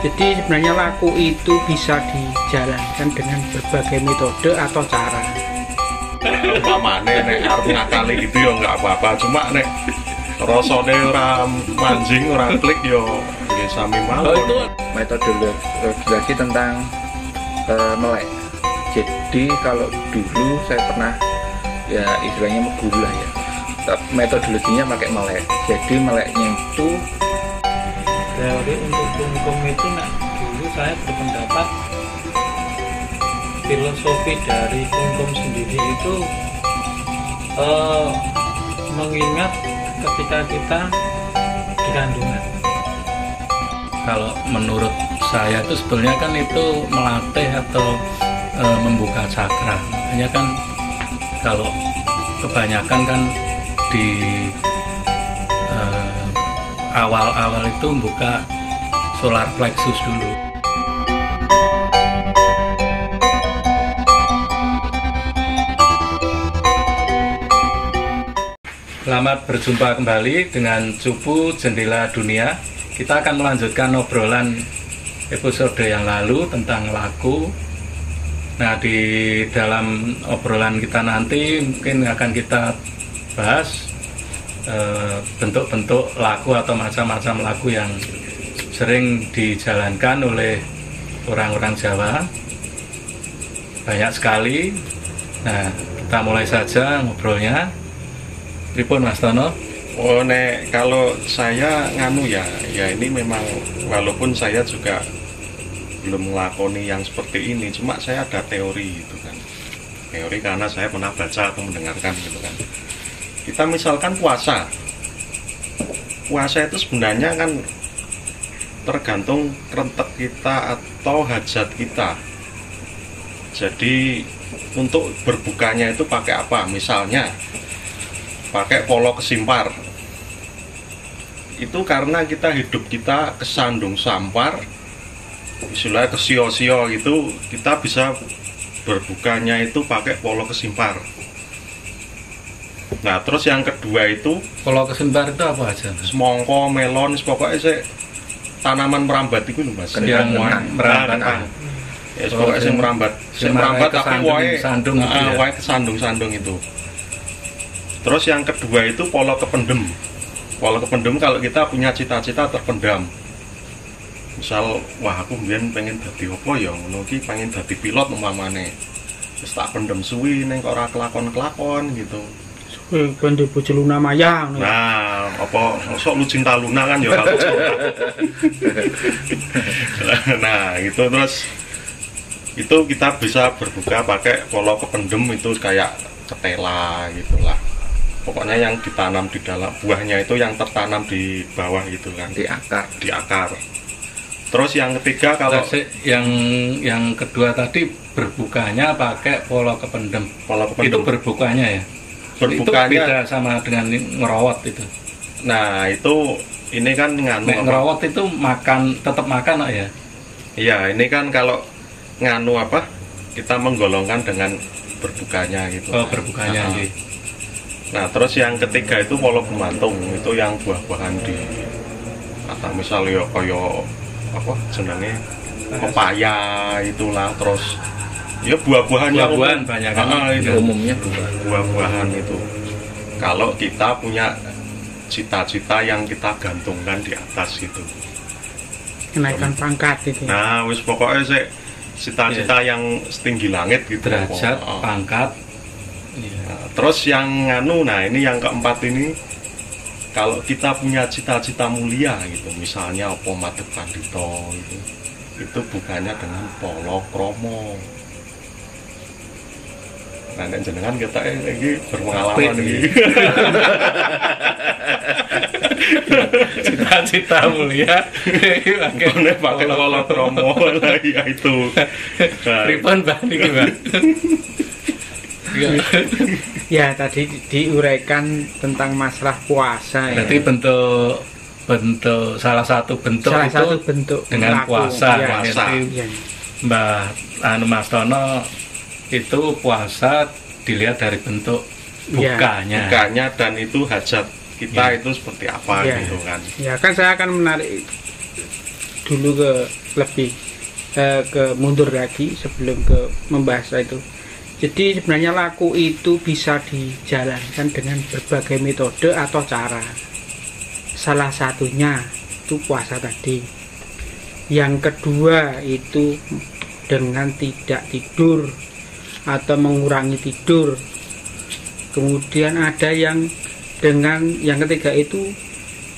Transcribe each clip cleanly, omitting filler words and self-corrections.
Jadi sebenarnya laku itu bisa dijalankan dengan berbagai metode atau cara. Umpamane nek arep ngakali gitu ya nggak apa-apa, cuma nek rasane ora manjing ora klik ya nggih sami mawon. Itu metodologi tentang melek. Jadi kalau dulu saya pernah ya istilahnya menggula ya, metodologinya pakai melek. Jadi meleknya itu teori untuk kungkum itu, nah dulu saya berpendapat filosofi dari kungkum sendiri itu mengingat ketika kita di kandungan. Kalau menurut saya itu sebenarnya kan itu melatih atau membuka cakra. Makanya kan kalau kebanyakan kan di awal-awal itu buka solar plexus dulu. Selamat berjumpa kembali dengan Cupu Jendela Dunia. Kita akan melanjutkan obrolan episode yang lalu tentang laku. Nah, di dalam obrolan kita nanti mungkin akan kita bahas bentuk-bentuk laku atau macam-macam laku yang sering dijalankan oleh orang-orang Jawa. Banyak sekali. Nah, kita mulai saja ngobrolnya. Pripun Mas Tono? Oh, nek kalau saya nganu ya ini memang walaupun saya juga belum melakoni yang seperti ini, cuma saya ada teori gitu kan. Teori karena saya pernah baca atau mendengarkan gitu kan. Kita misalkan puasa itu sebenarnya kan tergantung kerentek kita atau hajat kita. Jadi untuk berbukanya itu pakai apa? Misalnya pakai polo kesimpar. Itu karena kita hidup kita kesandung sampar, istilahnya kesio-sio gitu, kita bisa berbukanya itu pakai polo kesimpar. Nah, terus yang kedua itu Polo kesimpar itu apa aja? semongko, melon, pokoknya sih tanaman merambat itu Mas. Yang merambat. Ya, pokoknya sing merambat. Sing merambat tapi wae sandung gitu ya. wae kesandung-sandung itu. Terus yang kedua itu polo kependem. Polo kependem kalau kita punya cita-cita terpendam. Misal, wah aku mbiyen pengen dadi apa ya, ngono iki pengen dadi pilot umpamane. Wis tak pendem suwi ning kok ora kelakon-kelakon gitu. Kan di bojo Luna Maya. Nah, apa sok lu cinta Luna kan ya ora. Nah, gitu terus itu kita bisa berbuka pakai polo kependem itu kayak ketela gitulah. Pokoknya yang ditanam di dalam buahnya itu yang tertanam di bawah gitu kan, di akar. Terus yang ketiga kalau yang kedua tadi berbukanya pakai polo kependem. Itu berbukanya ya. Berbukanya itu beda sama dengan ngerawat itu. Nah, itu ini kan nganu ngerawat itu makan, tetap makan ya. Iya, ini kan kalau nganu apa? Kita menggolongkan dengan berbukanya gitu. Oh, berbukanya. Nah, terus yang ketiga itu polo gemantung, itu yang buah-buahan di atau misal ya kaya apa jenenge pepaya itulah, terus ya buah-buahan banyak kan. Itu umumnya buah-buahan itu. Kalau kita punya cita-cita yang kita gantungkan di atas itu. Kenaikan pangkat itu. Nah, wis pokoknya sih cita-cita yang setinggi langit gitu. Derajat, pangkat. Nah, terus yang nganu, nah ini yang keempat ini, kalau kita punya cita-cita mulia gitu, misalnya apa madhep pandhita gitu, itu bukannya dengan polo kromo. Nah, nek jenengan kita ini berpengalaman iki. Cita-cita mulia pakai polo kromo lah ya itu. Pripun Mbak niki, Mbak? Ya, tadi diuraikan tentang masalah puasa ya. Berarti salah satu bentuk dengan laku. puasa. Ya, Jadi ya. Mbak Mas Tono itu puasa dilihat dari bentuk bukanya. Bukanya dan itu hajat kita itu seperti apa gitu kan. Ya kan saya akan menarik dulu ke lebih ke mundur lagi sebelum ke membahas itu. Jadi sebenarnya laku itu bisa dijalankan dengan berbagai metode atau cara. Salah satunya itu puasa tadi. Yang kedua itu dengan tidak tidur atau mengurangi tidur. Kemudian ada yang dengan yang ketiga itu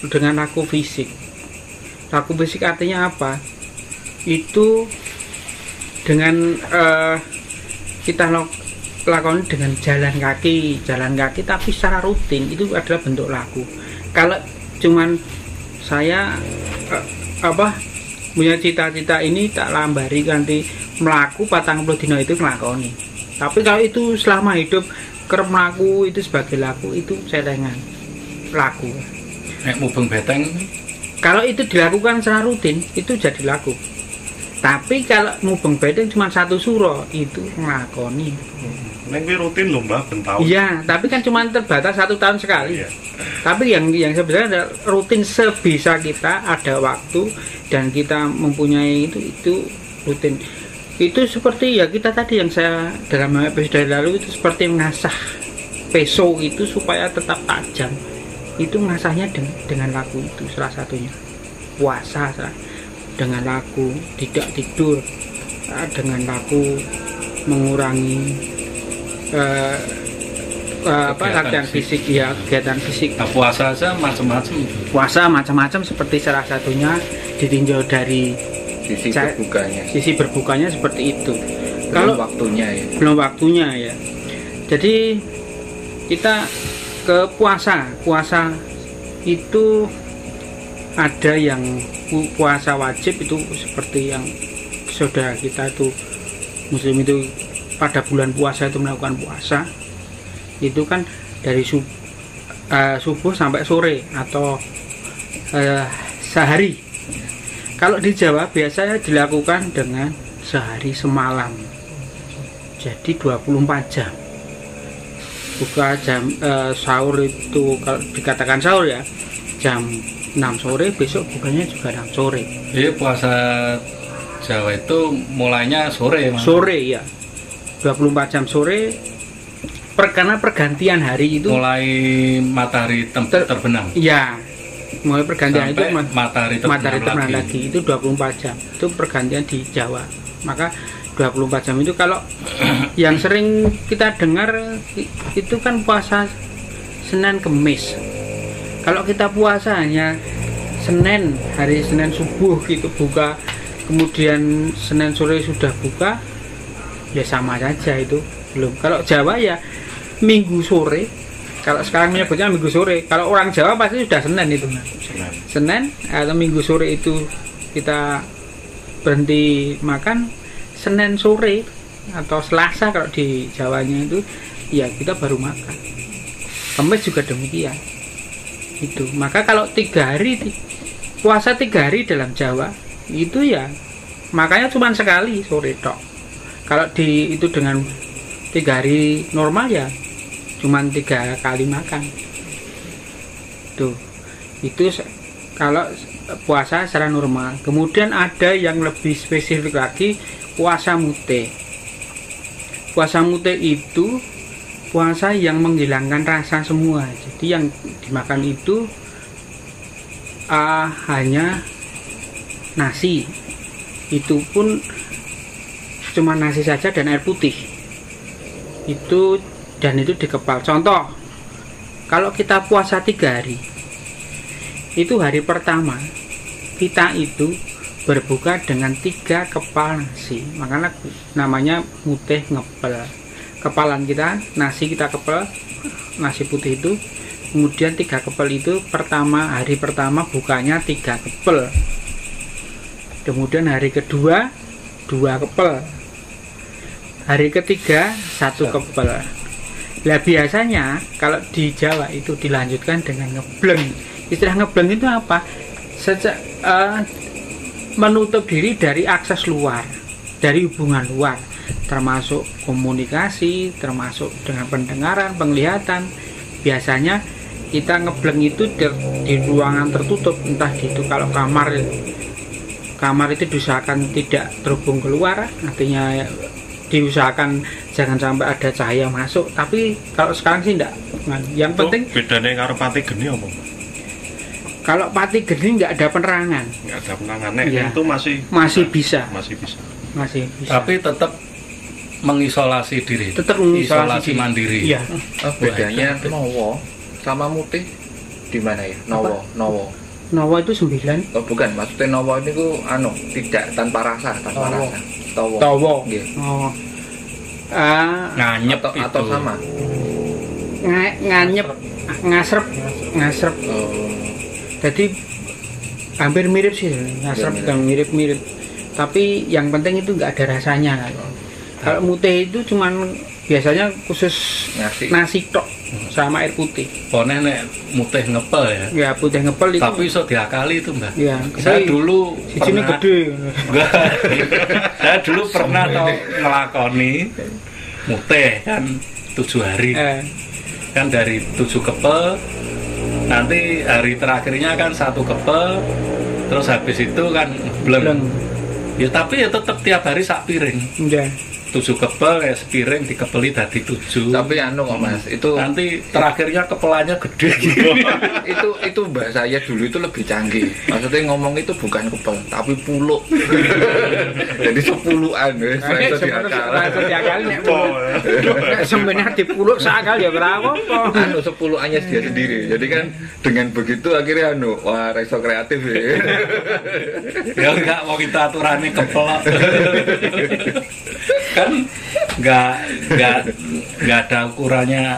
dengan laku fisik. Laku fisik artinya apa? Itu dengan kita lakukan dengan jalan kaki tapi secara rutin, itu adalah bentuk laku. Kalau cuman saya punya cita-cita ini tak lambari ganti melaku 40 dino itu ngelakoni, tapi kalau itu selama hidup kerep melaku itu sebagai laku, itu celengan laku. Mubeng beteng Kalau itu dilakukan secara rutin itu jadi laku. Tapi kalau mubeng bedeng cuma satu suro itu ngelakoni. Neng rutin lho Mbah ben tahun. Iya, tapi kan cuma terbatas 1 tahun sekali. Iya. Tapi yang sebenarnya adalah rutin sebisa kita, ada waktu dan kita mempunyai itu rutin. Itu seperti ya kita tadi yang saya dalam episode lalu itu seperti mengasah peso itu supaya tetap tajam. Itu mengasahnya dengan laku itu salah satunya. Puasa dengan laku, tidak tidur dengan laku, mengurangi latihan fisik, ya kegiatan fisik. Nah, puasa aja macam-macam. Puasa macam-macam seperti salah satunya ditinjau dari sisi berbukanya seperti itu. Kalau belum waktunya ya. Jadi kita ke puasa itu ada yang puasa wajib itu seperti yang saudara kita itu muslim itu pada bulan puasa itu melakukan puasa itu kan dari subuh sampai sore atau sehari. Kalau di Jawa biasanya dilakukan dengan sehari semalam, jadi 24 jam. Buka jam sahur itu kalau dikatakan sahur ya jam 6 sore, besok bukanya juga 6 sore. Jadi puasa Jawa itu mulainya sore. Sore ya, 24 jam sore. Karena pergantian hari itu mulai matahari terbenam. Iya, mulai pergantian sampai itu matahari terbenam lagi itu 24 jam. Itu pergantian di Jawa. Maka 24 jam itu kalau yang sering kita dengar itu kan puasa Senin Kemis. Kalau kita puasa hanya Senin, hari Senin subuh gitu buka, kemudian Senin sore sudah buka, ya sama saja itu belum. Kalau Jawa ya Minggu sore, kalau sekarang menyebutnya Minggu sore, kalau orang Jawa pasti sudah Senin itu. Senin atau Minggu sore itu kita berhenti makan, Senin sore atau Selasa kalau di Jawanya itu ya kita baru makan. Kamis juga demikian. Itu maka kalau 3 hari puasa 3 hari dalam Jawa itu ya makanya cuma sekali sore tok. Kalau itu dengan 3 hari normal ya cuma 3 kali makan. Tuh itu kalau puasa secara normal. Kemudian ada yang lebih spesifik lagi, puasa mute. Puasa mute itu puasa yang menghilangkan rasa semua. Jadi yang dimakan itu hanya nasi. Itu pun cuma nasi saja dan air putih. Itu dikepal. Contoh, kalau kita puasa 3 hari, itu hari pertama kita itu berbuka dengan 3 kepal nasi. Makanya namanya muteh ngepel. Kepalan kita, nasi kita kepel, nasi putih itu, kemudian 3 kepel itu hari pertama bukanya 3 kepel, kemudian hari kedua 2 kepel, hari ketiga 1 kepel. Nah biasanya kalau di Jawa itu dilanjutkan dengan ngebleng. Istilah ngebleng itu apa? Menutup diri dari akses luar, dari hubungan luar, termasuk komunikasi, termasuk dengan pendengaran, penglihatan. Biasanya kita ngebleng itu di ruangan tertutup, entah itu kalau kamar kamar itu diusahakan tidak terhubung keluar, artinya diusahakan jangan sampai ada cahaya masuk. Tapi kalau sekarang sih enggak. Yang penting bedanya karo pati geni apa? Kalau pati geni nggak ada penerangan. Nggak ada penerangan, Ya. itu Masih bisa. masih bisa. Masih bisa. Tapi tetap mengisolasi diri. Tetap mengisolasi Isolasi diri. mandiri. Iya. Bedanya Nowo sama Mutih di mana ya? Nowo. Nowo itu 9. Oh bukan, maksudnya Nowo ini ku tidak tanpa rasa, tanpa Towo. rasa. Towo. Towo. Nggih. Oh. Nganyep Atau itu. sama. Nganyep, ngasrep. Oh. Jadi hampir mirip sih, ngasrep Mirip. dan mirip-mirip. Tapi yang penting itu nggak ada rasanya kan. Kalau mutih itu cuman biasanya khusus Nasi. nasi tok sama air putih. Pone nek mutih ngepel ya. Ya putih ngepel itu. Tapi iso diakali itu, Mbak. Ya, Saya dulu di sini pernah gede. Enggak. Saya dulu pernah tau ngelakoni mutih kan 7 hari. Kan dari 7 kepel, nanti hari terakhirnya kan 1 kepel, terus habis itu kan Bleng. bleng. Ya tapi ya tetap tiap hari sak piring. Ya. 7 kepel ya sepiring dikepeli dadi 7. Tapi kok Mas, itu Nanti terakhirnya kepelannya gede gitu. itu bahasa saya dulu itu lebih canggih. Maksudnya ngomong itu bukan kepel, tapi puluk. Jadi 10-an wis iso diakal. Diakali nek sebenarnya dipuluk sakal ya ora apa-apa. 10-annya dia sendiri. Jadi kan dengan begitu akhirnya wah reso kreatif ya. Ya enggak mau kita aturannya kepelak. Kan enggak ada ukurannya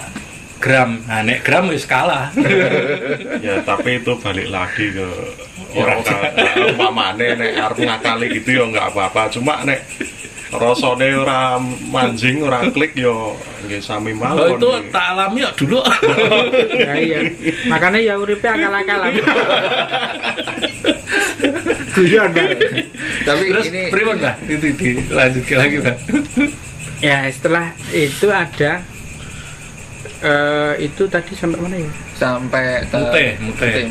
gram. Nah, nek gram wis kalah. Ya tapi itu balik lagi ke orang umpamane nek arep ngakali gitu ya nggak apa-apa. Cuma nek rasane ora manjing, ora klik yo nggih sami Oh, mawon. itu tak alami ya dulu. Ya iya. Makanya ya uripe akal-akalan. Guyon, Bang. Tapi Terus ini pripun, Mbak? Itu dilanjutkan lagi, Mbak. Ya, setelah itu ada itu tadi sampai mana ya? sampai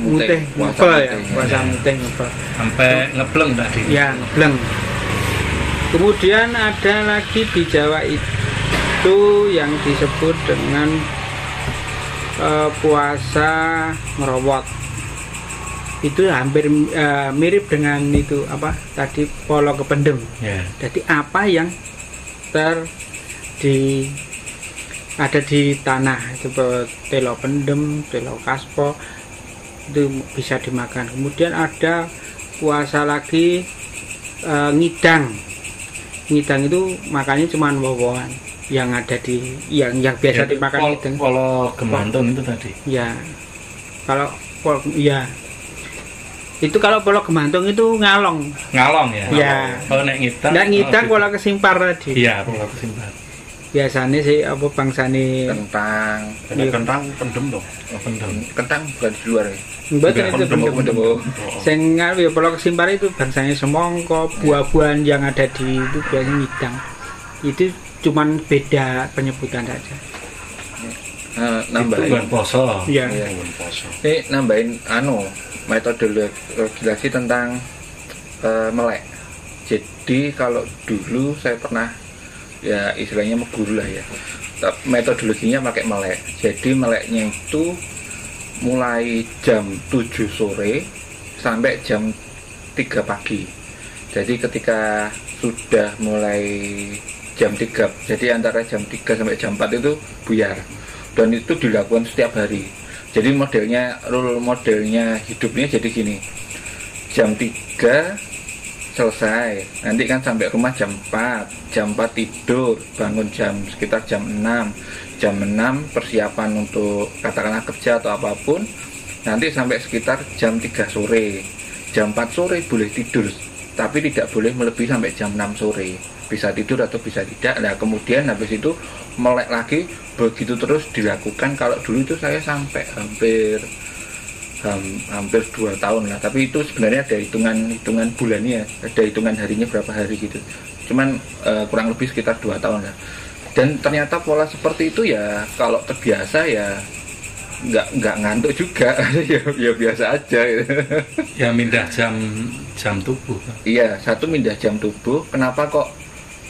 Mutih ngepel ya, puasa mutih ngepel. Sampai ngebleng tadi. Ya, ngebleng. Kemudian ada lagi di Jawa itu yang disebut dengan puasa ngerowot. Itu hampir mirip dengan itu apa tadi polo kependem. Ya. Jadi apa yang ada di tanah itu telo pendem, telo kaspo itu bisa dimakan. Kemudian ada puasa lagi ngidang. Ngidang itu makannya cuma wowoan yang ada di yang biasa dimakan ngidang. Polo gemantung itu tadi. Ya. Kalau ya itu kalau polo gemantung itu ngalong. Ngalong ya. Ya. Kalau nek ngidang. Nggak ngidang oh, polo kesimpar tadi. Iya, polo kesimpar. Biasanya sih apa bangsane kentang Nek kentang pendem dong. kentang bukan di luar ya. mboten itu Pendem, pendem. Sing ngawi ya polo kesimpar itu bangsane semangka, buah-buahan yang ada di itu biasanya ngidang. Itu cuman beda penyebutan saja. Itu Nambahin bulan poso. Iya. Iya. Bangun poso. ini nambahin metodologi tentang melek. Jadi kalau dulu saya pernah ya istilahnya meguru lah ya. Metodologinya pakai melek. Jadi meleknya itu mulai jam 7 sore sampai jam 3 pagi. Jadi ketika sudah mulai jam 3, jadi antara jam 3 sampai jam 4 itu buyar. Dan itu dilakukan setiap hari. Jadi rule modelnya hidupnya jadi gini. Jam 3 selesai, nanti kan sampai rumah jam 4 tidur, bangun sekitar jam 6 persiapan untuk katakanlah kerja atau apapun, nanti sampai sekitar jam 3 sore, jam 4 sore boleh tidur, tapi tidak boleh melebihi sampai jam 6 sore, bisa tidur atau bisa tidak. Nah kemudian habis itu melek lagi, begitu terus dilakukan. Kalau dulu itu saya sampai hampir 2 tahun lah, tapi itu sebenarnya ada hitungan bulannya, ada hitungan harinya berapa hari gitu, cuman kurang lebih sekitar 2 tahun lah. Dan ternyata pola seperti itu ya kalau terbiasa ya nggak ngantuk juga. Ya biasa aja gitu. Ya mindah jam tubuh. Iya, satu mindah jam tubuh. Kenapa kok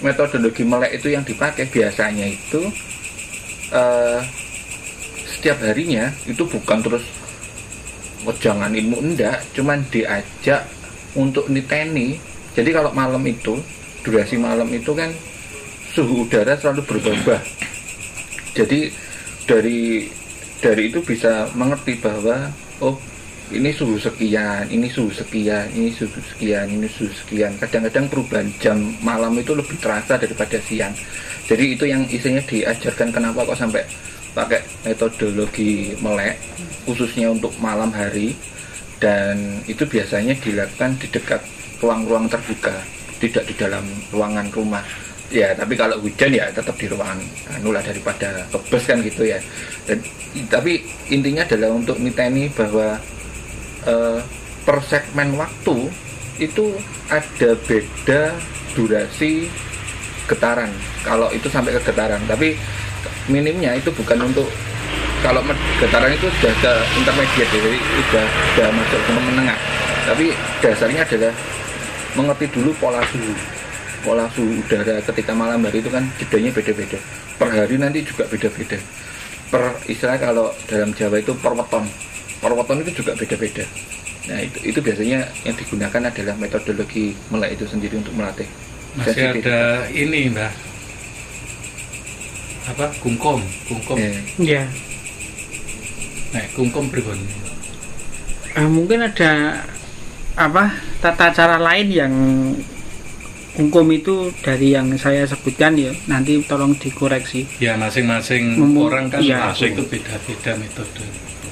metodologi melek itu yang dipakai? Biasanya itu setiap harinya itu bukan terus wejangan ilmu, enggak, cuman diajak untuk niteni. Jadi kalau malam itu, durasi malam itu kan suhu udara selalu berubah. Jadi dari itu bisa mengerti bahwa oh ini suhu sekian, ini suhu sekian, ini suhu sekian, ini suhu sekian. Kadang-kadang perubahan jam malam itu lebih terasa daripada siang. Jadi itu yang isinya diajarkan. Kenapa kok sampai pakai metodologi melek khususnya untuk malam hari, dan itu biasanya dilakukan di dekat ruang-ruang terbuka, tidak di dalam ruangan rumah. Ya, tapi kalau hujan ya tetap di ruangan anulah daripada kebes kan gitu ya. Tapi intinya adalah untuk niteni bahwa per segmen waktu itu ada beda durasi getaran. Kalau itu sampai ke getaran, tapi minimnya itu bukan untuk, kalau getaran itu sudah ke intermediate, jadi sudah masuk ke menengah. Tapi dasarnya adalah mengerti dulu pola suhu udara ketika malam hari itu kan jedanya beda-beda. Per hari nanti juga beda-beda. Per istilah kalau dalam Jawa itu per weton itu juga beda-beda. Nah itu biasanya yang digunakan adalah metodologi melek itu sendiri untuk melatih. Masih ada ini Mbak, apa kungkum. Ya. Nah, kungkum pribon. Mungkin ada apa tata cara lain yang kungkum itu dari yang saya sebutkan ya, nanti tolong dikoreksi. Ya, masing-masing orang kan ya, itu beda-beda metode.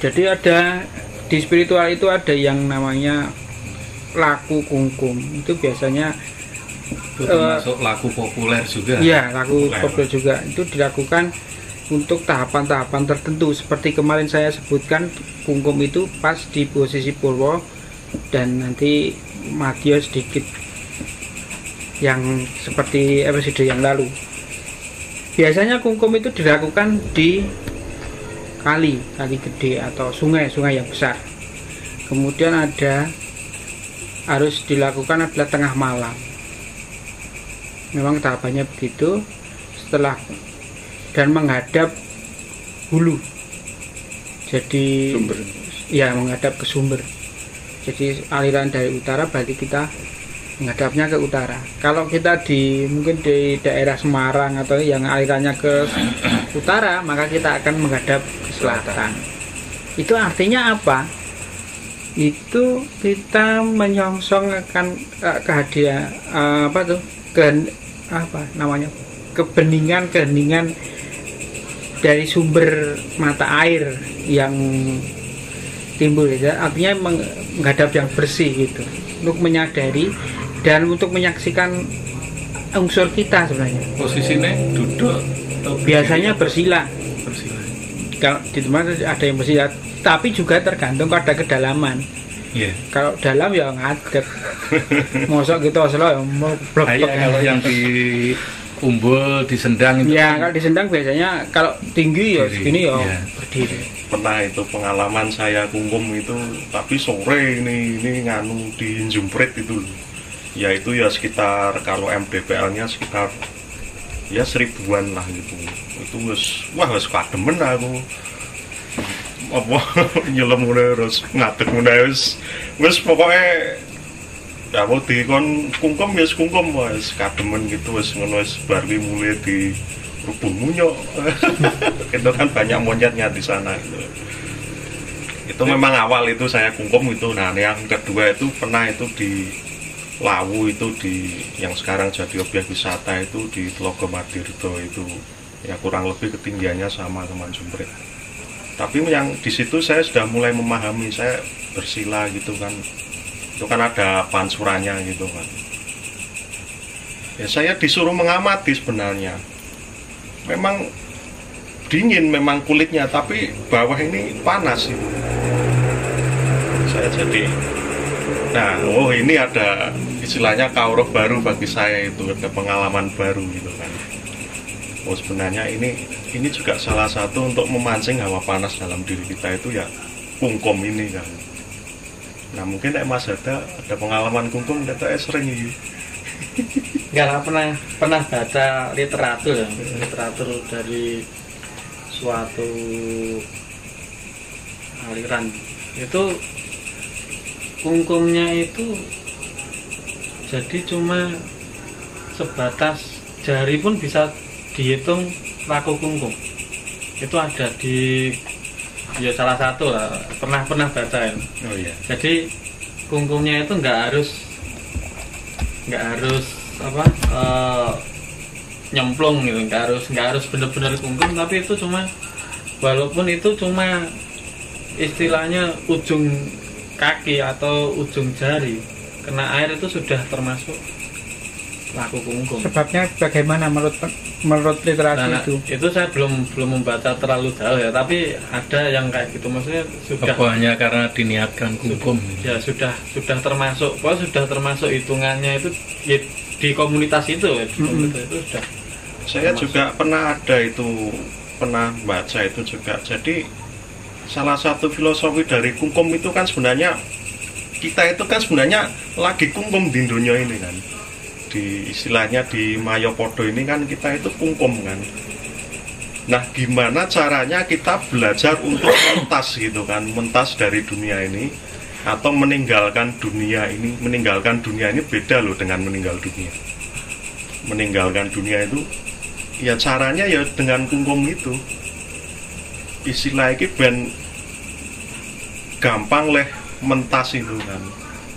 Jadi ada di spiritual itu ada yang namanya laku kungkum. Itu biasanya termasuk laku populer juga. Iya, laku populer juga. Itu dilakukan untuk tahapan-tahapan tertentu. Seperti kemarin saya sebutkan, kungkum itu pas di posisi Purwo dan nanti Madya sedikit yang seperti episode yang lalu. Biasanya kungkum itu dilakukan di kali gede atau sungai yang besar. Kemudian harus dilakukan adalah tengah malam. Memang tahapannya begitu. Setelah dan menghadap hulu. Jadi Sumber. Ya, menghadap ke sumber. Jadi aliran dari utara berarti kita menghadapnya ke utara. Kalau kita mungkin di daerah Semarang atau yang alirannya ke utara, maka kita akan menghadap ke selatan. Itu artinya apa? Itu kita menyongsong akan kehadiran kebeningan dari sumber mata air yang timbul ya. Artinya menghadap yang bersih gitu, untuk menyadari dan untuk menyaksikan unsur kita sebenarnya. Posisinya duduk atau biasanya bersila. Kalau di tempat ada yang bersila, tapi juga tergantung pada kedalaman. Yeah. Kalau dalam ya ngadeg. Mosok gitu asal ya mau blok. Kalau yang di umbul, di sendang itu. Ya, kalau di sendang biasanya kalau tinggi ya segini ya berdiri. Pernah itu pengalaman saya kungkum itu, tapi sore ini nganu di Jumprit itu. Ya itu ya sekitar, kalau MDPL-nya sekitar ya 1000-an lah gitu. Itu wes kademen aku. Apa nyelam terus ngadeg wes pokoknya ya mau dikon kungkum ya kungkum wes kademen gitu wes ngono wes baru mulai di rubuh munyok. Itu kan banyak monyetnya di sana gitu. Itu memang awal itu saya kungkum itu. Nah yang kedua itu pernah itu di Lawu itu, di yang sekarang jadi objek wisata itu di Tlogo Madirdo itu ya kurang lebih ketinggiannya sama teman Jumprit. Tapi yang di situ saya sudah mulai memahami, saya bersila gitu kan. Itu kan ada pansurannya gitu kan. Ya saya disuruh mengamati sebenarnya. Memang dingin memang kulitnya, tapi bawah ini panas itu. Saya jadi ini ada istilahnya kauruh baru bagi saya itu, ada pengalaman baru gitu kan. oh sebenarnya ini juga salah satu untuk memancing hawa panas dalam diri kita itu ya kungkum ini kan. Nah mungkin Mas ada pengalaman kungkum kita sering ini. Enggak pernah baca literatur dari suatu aliran itu kungkumnya itu jadi cuma sebatas jari pun bisa dihitung laku kungkum. Itu ada di ya salah satu lah, pernah baca ya. Oh iya. Jadi kungkumnya itu nggak harus nyemplung gitu, nggak harus benar-benar kungkum, tapi itu cuma walaupun itu cuma istilahnya ujung kaki atau ujung jari kena air itu sudah termasuk laku kungkum. Sebabnya bagaimana menurut literasi itu saya belum membaca terlalu jauh ya, tapi ada yang kayak gitu, maksudnya sudah hanya karena diniatkan kungkum ya sudah termasuk hitungannya itu ya, di komunitas itu ya, di komunitas itu sudah. Saya juga pernah baca itu juga. Jadi salah satu filosofi dari kungkum itu kan sebenarnya kita itu kan sebenarnya lagi kungkum di dunia ini kan. Di istilahnya di Mayopodo ini kan kita itu kungkum kan. Nah gimana caranya kita belajar untuk mentas gitu kan, mentas dari dunia ini atau meninggalkan dunia ini. Meninggalkan dunia ini beda loh dengan meninggal dunia. Meninggalkan dunia itu ya caranya ya dengan kungkum itu. Istilah ini ben gampang leh mentas itu kan.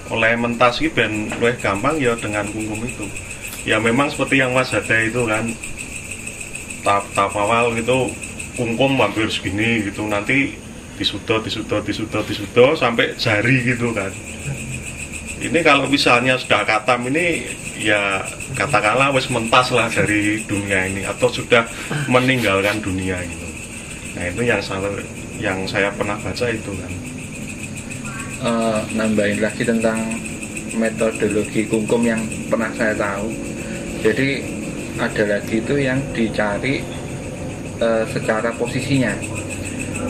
Oleh mentas ini ben leh gampang ya dengan kungkum itu. Ya memang seperti yang Mas Hada itu kan, tahap awal gitu kungkum hampir segini gitu, nanti disudot sampai jari gitu kan. Ini kalau misalnya sudah katam ini ya katakanlah wis mentas lah dari dunia ini atau sudah meninggalkan dunia gitu. Nah itu yang saya pernah baca itu kan. Nambahin lagi tentang metodologi kungkum yang pernah saya tahu. Jadi ada lagi itu yang dicari secara posisinya.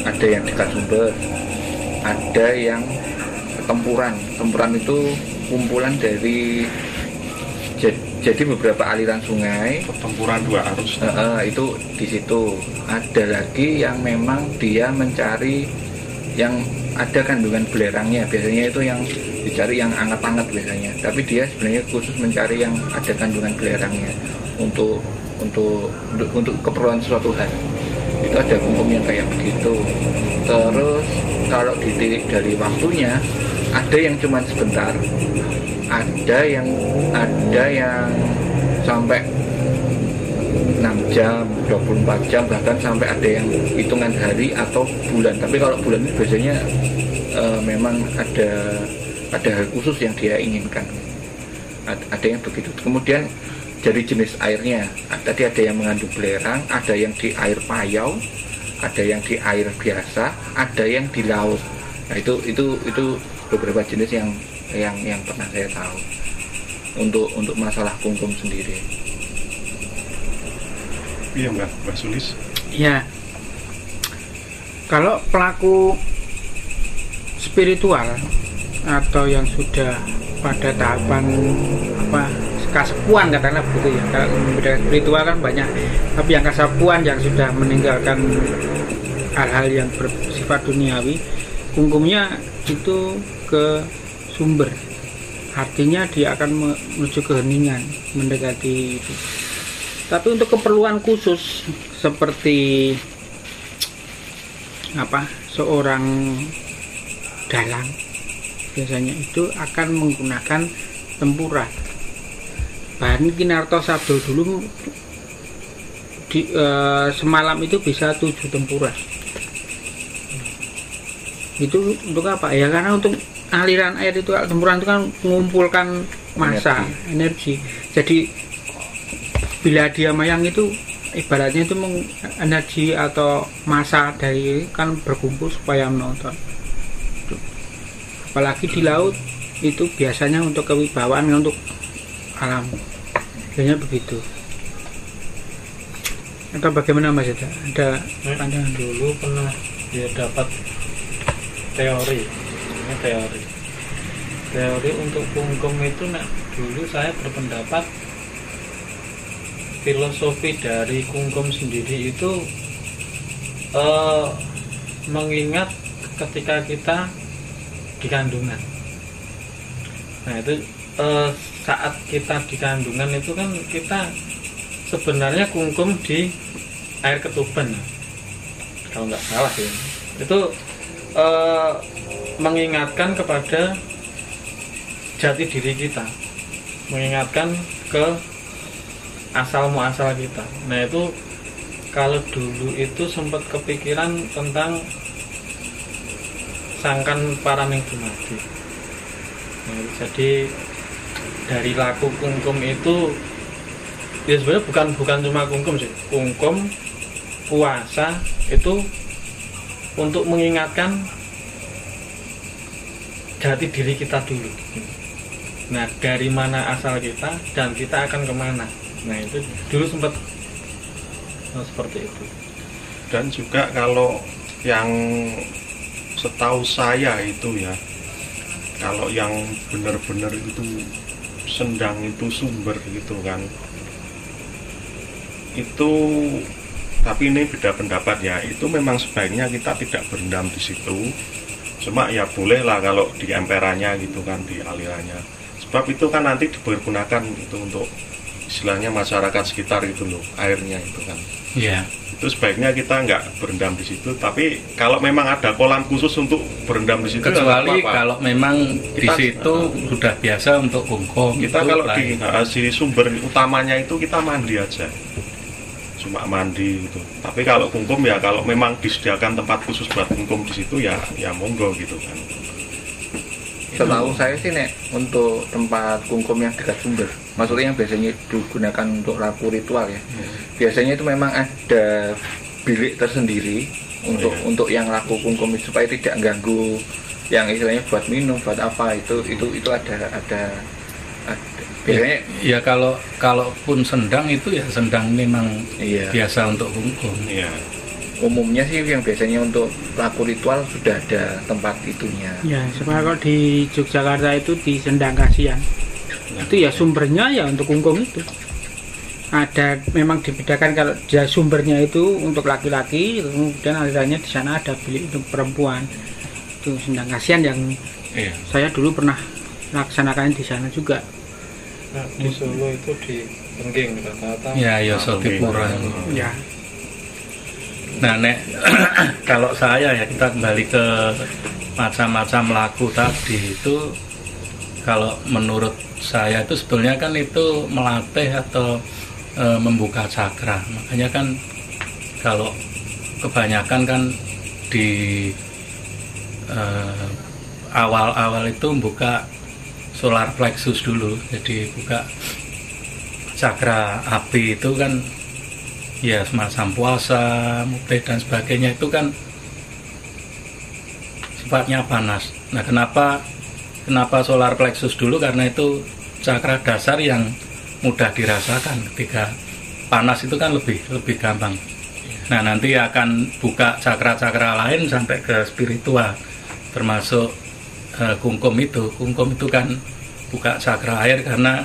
Ada yang dekat sumber, ada yang tempuran. Tempuran itu kumpulan dari jadi beberapa aliran sungai. Pertempuran dua arus. Itu di situ. Ada lagi yang memang dia mencari yang ada kandungan belerangnya. Biasanya itu yang dicari yang anget-anget biasanya. Tapi dia sebenarnya khusus mencari yang ada kandungan belerangnya untuk keperluan suatu hal. Itu ada kungkum yang kayak begitu. Terus kalau ditilik dari waktunya, ada yang cuma sebentar, ada yang sampai 6 jam, 24 jam, bahkan sampai ada yang hitungan hari atau bulan. Tapi kalau bulan itu biasanya memang ada hal khusus yang dia inginkan. Ada yang begitu. Kemudian dari jenis airnya, tadi ada yang mengandung belerang, ada yang di air payau, ada yang di air biasa, ada yang di laut. Nah itu beberapa jenis yang pernah saya tahu untuk masalah kungkum sendiri. Iya Mbak Sulis. Ya, kalau pelaku spiritual atau yang sudah pada tahapan kasepuan katakanlah begitu ya. Kalau membedakan spiritual kan banyak, tapi yang kasepuan yang sudah meninggalkan hal-hal yang bersifat duniawi, kungkumnya itu ke sumber. Artinya dia akan menuju keheningan, mendekati itu. Tapi untuk keperluan khusus seperti seorang dalang biasanya itu akan menggunakan tempura. Bahan Kinarto Sabdo dulu semalam itu bisa 7 tempura. Itu untuk apa ya? Karena untuk aliran air itu, tempuran itu kan mengumpulkan massa energi. Jadi bila dia mayang itu ibaratnya itu energi atau massa dari kan berkumpul supaya menonton. Apalagi di laut itu biasanya untuk kewibawaan, untuk alam. Biasanya begitu. Atau bagaimana Mas Eda? Ada pandangan? Dulu pernah ya dapat teori, ini teori untuk kungkum itu. Nah, dulu saya berpendapat filosofi dari kungkum sendiri itu mengingat ketika kita di kandungan. Nah itu saat kita di kandungan itu kan kita sebenarnya kungkum di air ketuban, kalau nggak salah ya. Itu mengingatkan kepada jati diri kita, mengingatkan ke asal muasal kita. Nah itu kalau dulu itu sempat kepikiran tentang sangkan paraning dumadi. Nah, jadi dari laku kungkum itu ya sebenarnya bukan cuma kungkum sih. Kungkum, puasa itu untuk mengingatkan jati diri kita dulu. Nah dari mana asal kita dan kita akan kemana. Nah itu dulu sempat seperti itu. Dan juga kalau yang setahu saya itu ya, kalau yang benar-benar itu sendang itu sumber gitu kan, itu tapi ini beda pendapat ya, itu memang sebaiknya kita tidak berendam di situ. Cuma ya boleh lah kalau di emperannya gitu kan, di alirannya, sebab itu kan nanti dipergunakan itu untuk istilahnya masyarakat sekitar itu loh, airnya itu kan. Iya. Itu sebaiknya kita nggak berendam di situ. Tapi kalau memang ada kolam khusus untuk berendam di situ, kecuali apa-apa. kalau memang di situ sudah biasa untuk kungkum. Kita itu kalau lain. di sumber utamanya itu kita mandi aja, cuma mandi gitu. Tapi kalau kungkum ya kalau memang disediakan tempat khusus buat kungkum di situ ya monggo gitu kan. Setahu saya sih nek untuk tempat kungkum yang dekat sumber, maksudnya yang biasanya digunakan untuk laku ritual ya, biasanya itu memang ada bilik tersendiri untuk yang laku kungkum itu, supaya tidak ganggu yang istilahnya buat minum, buat apa itu ada biasanya ya kalaupun sendang itu ya sendang memang iya. biasa untuk kungkum. Iya. Umumnya sih yang biasanya untuk laku ritual sudah ada tempat itunya. Ya, sebenarnya kalau di Yogyakarta itu di Sendang Kasihan, itu ya sumbernya ya untuk kungkum itu. Ada memang dibedakan kalau dia sumbernya itu untuk laki-laki, kemudian alirannya di sana ada bilik untuk perempuan. Itu Sendang Kasihan yang saya dulu pernah laksanakan di sana juga. Nah, di Solo itu di Bengging rata-rata. Ya, Yosodipura. Ya. Nah, Nek, kalau saya ya kita kembali ke macam-macam laku tadi itu, kalau menurut saya itu sebetulnya kan itu melatih atau membuka cakra. Makanya kan kalau kebanyakan kan di awal-awal itu membuka solar plexus dulu, jadi buka cakra api itu kan ya semacam puasa, mukti dan sebagainya itu kan sifatnya panas. Nah, kenapa solar plexus dulu? Karena itu cakra dasar yang mudah dirasakan. Ketika panas itu kan lebih gampang. Nah, nanti akan buka cakra-cakra lain sampai ke spiritual, termasuk kungkum itu. Kungkum itu kan buka cakra air karena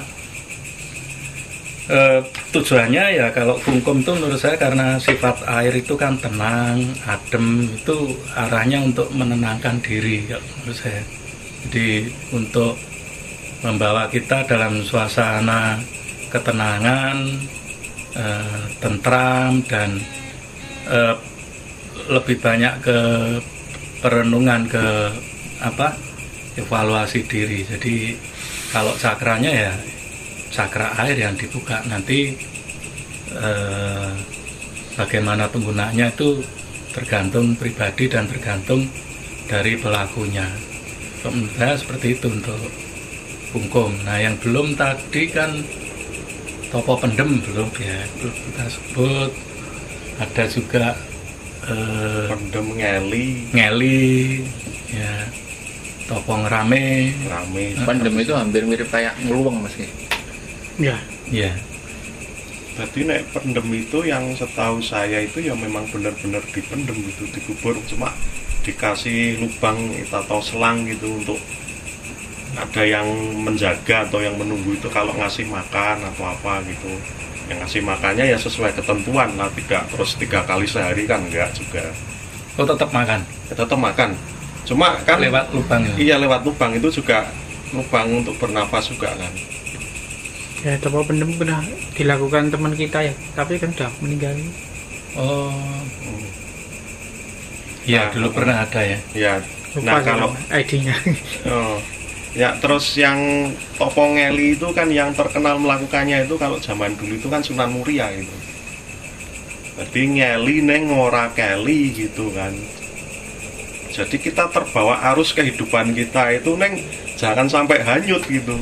tujuannya ya, kalau kungkum itu menurut saya karena sifat air itu kan tenang, adem, itu arahnya untuk menenangkan diri kalau menurut saya. Jadi untuk membawa kita dalam suasana ketenangan, tentram, dan lebih banyak ke perenungan, ke evaluasi diri. Jadi kalau cakranya ya cakra air yang dibuka, nanti bagaimana penggunaannya itu tergantung pribadi dan tergantung dari pelakunya. Menurut saya seperti itu untuk kungkum. Nah, yang belum tadi kan topo pendem belum kita sebut. Ada juga pendem ngeli ya, topo ngerame. Pendem itu hampir mirip kayak ngeluweng Mas. Ya. Ya. Jadi nek pendem itu yang setahu saya itu ya memang benar-benar dipendem gitu, dikubur, cuma dikasih lubang atau selang gitu untuk ada yang menjaga atau yang menunggu itu kalau ngasih makan atau apa gitu. Yang ngasih makannya ya sesuai ketentuan lah, tidak terus 3 kali sehari kan enggak juga. Oh, tetap makan. Ya, tetap makan. Cuma kan Lewat lubang ya. Iya, lewat lubang itu juga lubang untuk bernafas juga kan. Ya, topo pendem pernah dilakukan teman kita ya, tapi kan udah meninggal. Oh. Ya, dulu pernah ada ya. Ya. Lupa Nah, kalau ID-nya. oh, ya terus yang topo ngeli itu kan yang terkenal melakukannya itu kalau zaman dulu itu kan Sunan Muria itu. Jadi ngeli neng ora keli gitu kan. Jadi kita terbawa arus kehidupan kita itu neng jangan sampai hanyut gitu.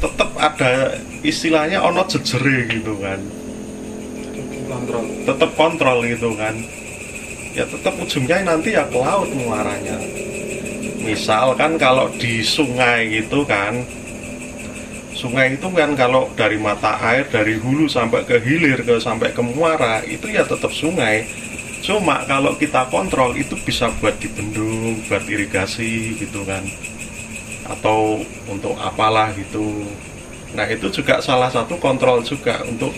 Tetap ada istilahnya ono jejere gitu kan. Tetap kontrol gitu kan. Ya tetap ujungnya nanti ya ke laut muaranya. Misal kan kalau di sungai gitu kan, sungai itu kan kalau dari mata air dari hulu sampai ke hilir sampai ke muara itu ya tetap sungai. Cuma kalau kita kontrol itu bisa buat dibendung, buat irigasi gitu kan, atau untuk apalah gitu. Nah itu juga salah satu kontrol juga untuk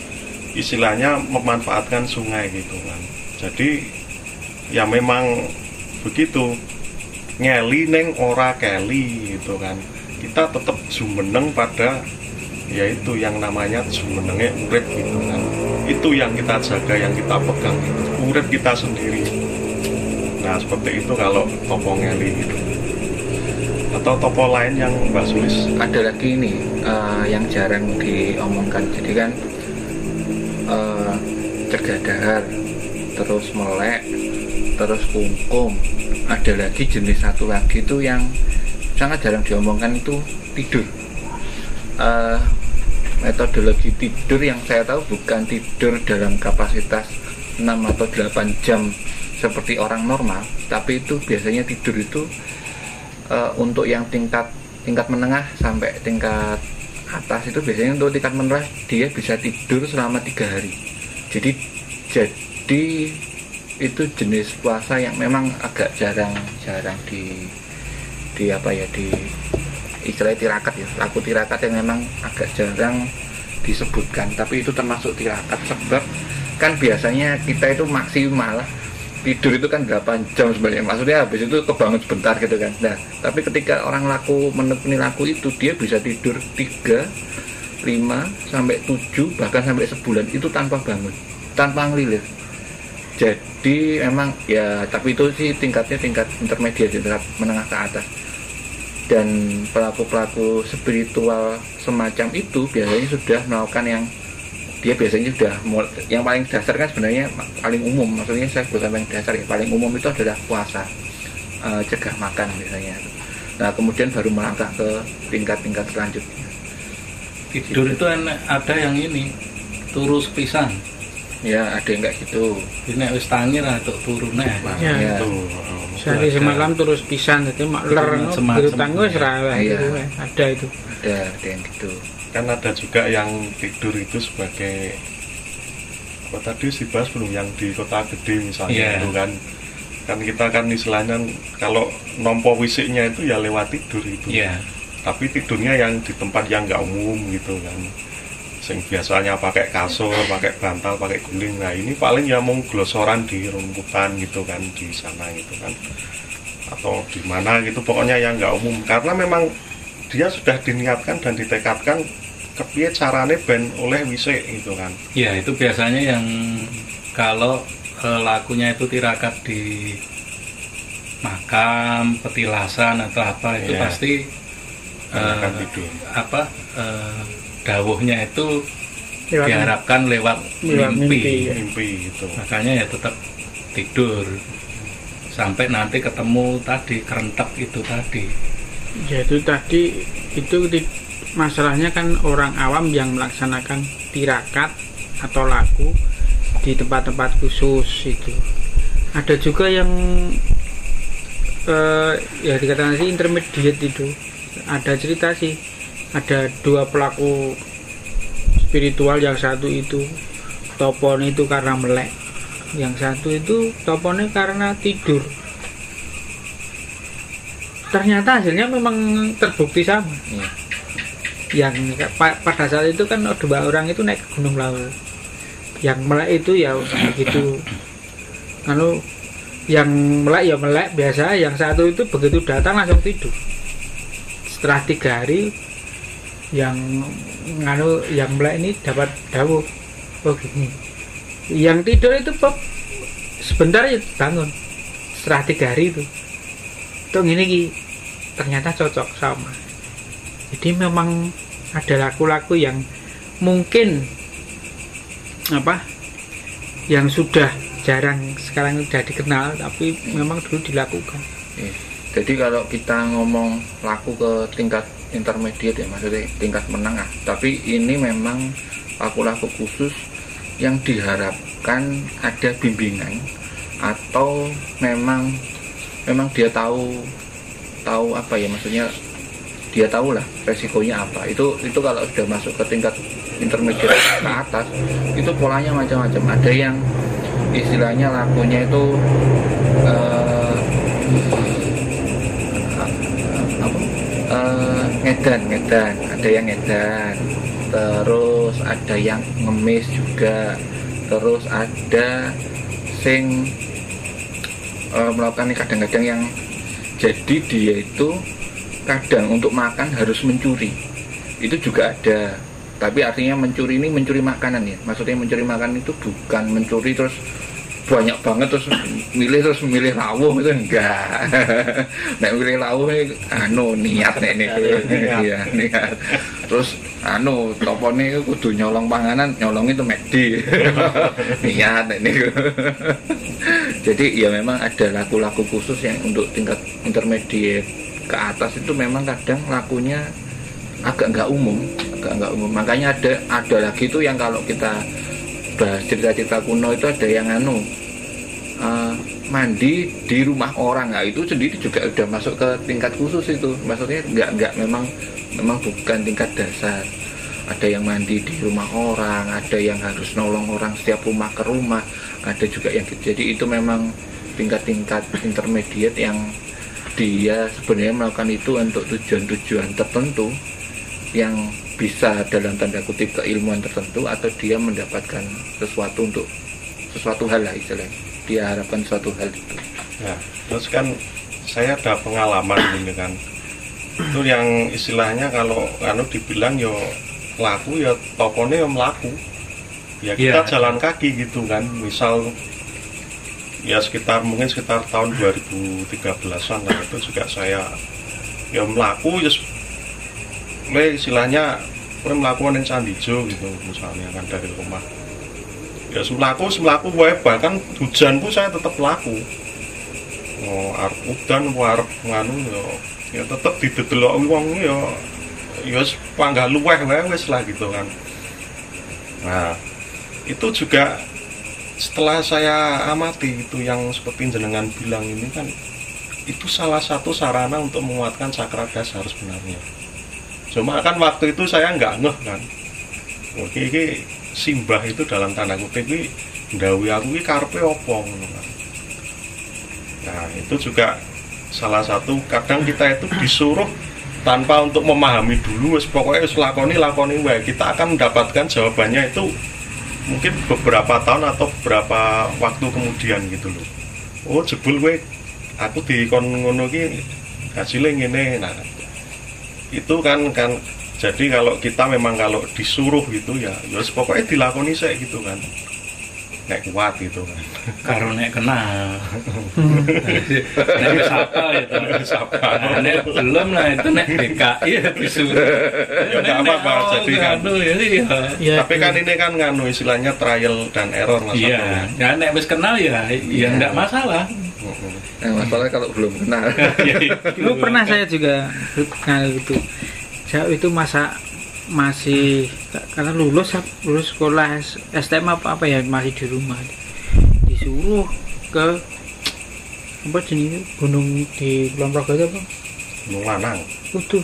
istilahnya memanfaatkan sungai gitu kan. Jadi ya memang begitu. Ngeli neng ora keli gitu kan, kita tetap jumeneng pada yaitu yang namanya jumenengnya urip gitu kan, itu yang kita jaga, yang kita pegang gitu, urip kita sendiri. Nah seperti itu kalau topo ngeli gitu. Atau topo lain yang Mbak Sulis? Ada lagi nih yang jarang diomongkan, jadi kan cegah dahar, terus melek, terus kungkum. Ada lagi jenis satu lagi itu yang sangat jarang diomongkan, itu tidur. Metodologi tidur yang saya tahu bukan tidur dalam kapasitas 6 atau 8 jam seperti orang normal, tapi itu biasanya tidur itu untuk yang tingkat menengah sampai tingkat atas, itu biasanya untuk tingkat menengah dia bisa tidur selama 3 hari. Jadi itu jenis puasa yang memang agak jarang di apa ya, di istilah tirakat ya, laku tirakat yang memang agak jarang disebutkan, tapi itu termasuk tirakat. Sebab kan biasanya kita itu maksimal tidur itu kan 8 jam sebenarnya, maksudnya habis itu kebangun sebentar gitu kan. Nah tapi ketika orang menekuni laku itu, dia bisa tidur 3, 5 sampai 7 bahkan sampai sebulan itu tanpa bangun, tanpa ngelilir. Jadi memang ya, tapi itu sih tingkat intermediate, tingkat menengah ke atas. Dan pelaku spiritual semacam itu biasanya sudah melakukan yang dia biasanya sudah, yang paling dasar kan sebenarnya paling umum, maksudnya saya bukan paling dasar ya, paling umum itu adalah puasa, cegah makan biasanya. Nah kemudian baru melangkah ke tingkat selanjutnya. Tidur itu ada yang ini turu sepisan. Ya ada yang kayak gitu. Ini wis tangi lah untuk turunnya. Ya. Sehari semalam terus pisan, jadi makler biru tangguh serah itu ada itu. Ada yang gitu. Kan ada juga yang tidur itu sebagai apa tadi sih Bas, belum yang di kota gede misalnya itu kan kita kan istilahnya kalau nompo wisiknya itu ya lewat tidur itu. Tapi tidurnya yang di tempat yang nggak umum gitu kan. Yang biasanya pakai kasur, pakai bantal, pakai guling. Nah ini paling ya mau glosoran di rumputan gitu kan, di sana gitu kan, atau di mana gitu, pokoknya yang nggak umum, karena memang dia sudah diniatkan dan ditekadkan kepiye carane ben oleh wisik gitu kan. Ya itu biasanya yang kalau lakunya itu tirakat di makam, petilasan atau apa itu pasti tidur. Dawuhnya itu diharapkan lewat mimpi gitu. Makanya ya tetap tidur sampai nanti ketemu tadi kerentek itu tadi. Ya itu tadi itu masalahnya kan orang awam yang melaksanakan tirakat atau laku di tempat-tempat khusus itu. Ada juga yang ya dikatakan sih intermediate itu. Ada cerita sih, ada 2 pelaku spiritual, yang satu itu topone itu karena melek, yang satu itu topone karena tidur. Ternyata hasilnya memang terbukti sama. Yang pada saat itu kan 2 orang itu naik ke Gunung Lawu. Yang melek itu ya begitu, lalu yang melek ya melek biasa, yang satu itu begitu datang langsung tidur. Setelah 3 hari yang melek ini dapat dawuh, oh gini, yang tidur itu sebentar ya bangun setelah 3 hari itu gini, ternyata cocok sama. Jadi memang ada laku-laku yang mungkin yang sudah jarang sekarang sudah dikenal, tapi memang dulu dilakukan. Jadi kalau kita ngomong laku ke tingkat intermediate ya, maksudnya tingkat menengah, tapi ini memang laku-laku khusus yang diharapkan ada bimbingan, atau memang dia tahu apa ya, maksudnya dia tahu lah resikonya apa. Itu kalau sudah masuk ke tingkat intermediate ke atas, itu polanya macam-macam. Ada yang istilahnya lakunya itu ngedan, ada yang ngedan, terus ada yang ngemis juga, terus ada sing melakukan kadang-kadang yang jadi dia itu kadang untuk makan harus mencuri, itu juga ada. Tapi artinya mencuri ini mencuri makanan ya, maksudnya mencuri makanan itu bukan mencuri terus banyak banget terus milih lawuh, itu enggak. Nek milih lawuh niat nek niku. Iya, niat. Terus topone iku kudu nyolong panganan, nyolong itu McD. Niat nek niku. Jadi ya memang ada laku-laku khusus yang untuk tingkat intermediate ke atas itu memang kadang lakunya agak nggak umum. Makanya ada lagi tuh yang kalau kita bahas cerita-cerita kuno itu ada yang mandi di rumah orang. Nah, itu sendiri juga udah masuk ke tingkat khusus itu. Maksudnya nggak memang bukan tingkat dasar. Ada yang mandi di rumah orang, ada yang harus nolong orang setiap rumah ke rumah, ada juga yang gitu. Jadi itu memang tingkat-tingkat intermediate yang dia sebenarnya melakukan itu untuk tujuan-tujuan tertentu yang bisa dalam tanda kutip keilmuan tertentu, atau dia mendapatkan sesuatu hal lah istilahnya, dia harapkan suatu hal itu. Ya, terus kan saya ada pengalaman ini kan, itu yang istilahnya kalau dibilang yo laku ya topone yo melaku ya, kita jalan kaki gitu kan. Misal ya mungkin sekitar tahun 2013an lah, itu juga saya ya melaku ya istilahnya melakukan yang Candijo gitu misalnya kan, dari rumah ya semelaku wae, bahkan hujan pun saya tetap laku. Arep udan arep ya tetap didedeloki wong ya panggah luweh wae wis lah gitu kan. Nah, itu juga setelah saya amati itu yang seperti jenengan bilang ini kan, itu salah satu sarana untuk menguatkan cakra dasar sebenarnya. Cuma kan waktu itu saya nggak ngeh kan, oke simbah itu dalam tanda kutip ini ndawi aku ini karepe opo ngono kan. Nah, itu juga salah satu, kadang kita itu disuruh tanpa untuk memahami dulu, pokoknya lakoni wae, kita akan mendapatkan jawabannya itu mungkin beberapa tahun atau beberapa waktu kemudian gitu loh. Oh jebul gue aku dikon ngono ki hasilnya ngene. Nah, itu kan jadi kalau kita memang kalau disuruh gitu ya pokoknya dilakoni saya gitu kan, nek kuat gitu kan. Karo nek kenal. Nek siapa itu? Nek belum lah itu nek DKI disuruh. Ya enggak apa-apa, jadi kan. Ya, tapi kan ini kan istilahnya trial dan error Mas. Iya. Ya nek wis kenal ya enggak masalah. Masalahnya kalau belum kenal. Dulu pernah saya juga kenal itu. Saya itu masih karena lulus sekolah STM apa ya, masih di rumah, disuruh ke apa jenis gunung di Kulon Progo itu apa? Gunung Lanang. Itu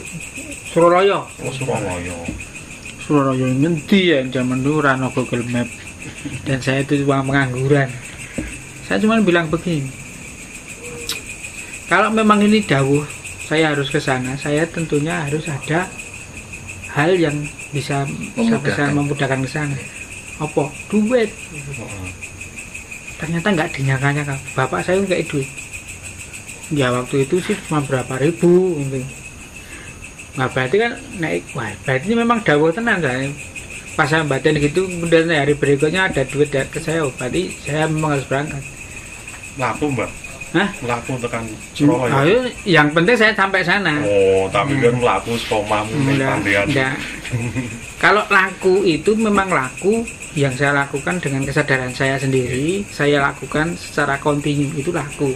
Suralaya. Oh, Suralaya. Suralaya ngendi ya, zaman dulu rano Google Map. dan saya itu cuma pengangguran. Saya cuma bilang begini, kalau memang ini dawuh saya harus ke sana, saya tentunya harus ada hal yang bisa memudahkan ke sana. Apa? Duit. Ternyata nggak dinyangka-nyangka. Bapak saya nggak duit. Ya waktu itu sih cuma berapa ribu gitu. Nggak berarti kan naik. Wah, berarti memang dawuh tenan saya. Pas saya batin gitu, kemudian hari berikutnya ada duit ke saya. Berarti saya memang harus berangkat. Laku mbak? Hah? Laku tekan Surabaya? Ayo, yang penting saya sampai sana. Oh, tapi kan laku sekomamu nih pandian. Kalau laku itu memang laku, yang saya lakukan dengan kesadaran saya sendiri, saya lakukan secara kontinu, itu laku.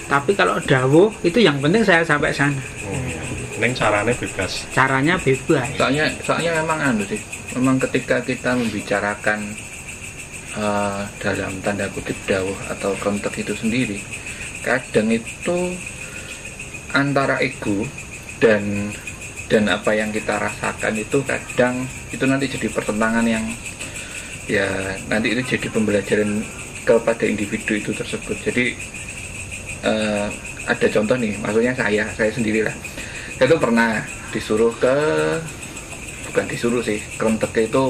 Tapi kalau dawuh itu yang penting saya sampai sana. Neng caranya bebas. Caranya bebas. Soalnya memang sih. Memang ketika kita membicarakan dalam tanda kutip dawuh atau konteks itu sendiri, kadang itu antara ego dan apa yang kita rasakan itu kadang itu nanti jadi pertentangan yang ya nanti itu jadi pembelajaran kepada individu itu tersebut. Jadi ada contoh nih, maksudnya saya sendirilah. Saya itu pernah disuruh bukan disuruh sih, Krentek itu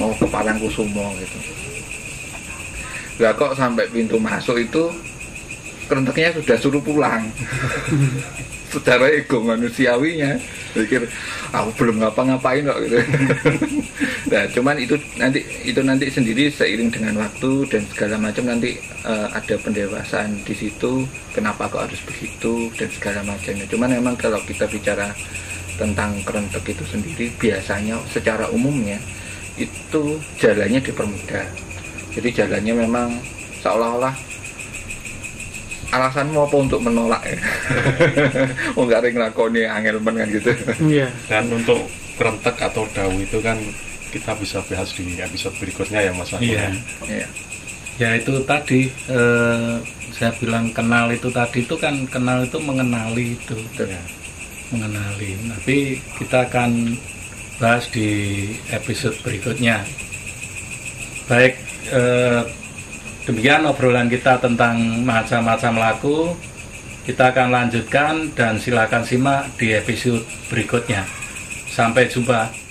mau ke Parangkusumo gitu. Lah kok sampai pintu masuk itu Krenteknya sudah suruh pulang. Secara ego manusiawinya pikir aku belum ngapa-ngapain kok gitu. Nah cuman itu nanti sendiri seiring dengan waktu dan segala macam nanti ada pendewasaan di situ, kenapa kok harus begitu dan segala macamnya. Cuman memang kalau kita bicara tentang Krentek itu sendiri, biasanya secara umumnya itu jalannya dipermudah. Jadi jalannya memang seolah-olah alasanmu apa untuk menolak ya? Oh nggak ada yang ngelakoni angel kan gitu. Iya. Dan untuk Krentek atau dawuh itu kan kita bisa bahas di episode berikutnya ya Mas Agus. Iya. Ya itu tadi saya bilang kenal itu tadi itu kan kenal itu mengenali itu. Ya. Mengenali. Tapi kita akan bahas di episode berikutnya. Baik, demikian obrolan kita tentang macam-macam laku. Kita akan lanjutkan dan silakan simak di episode berikutnya. Sampai jumpa.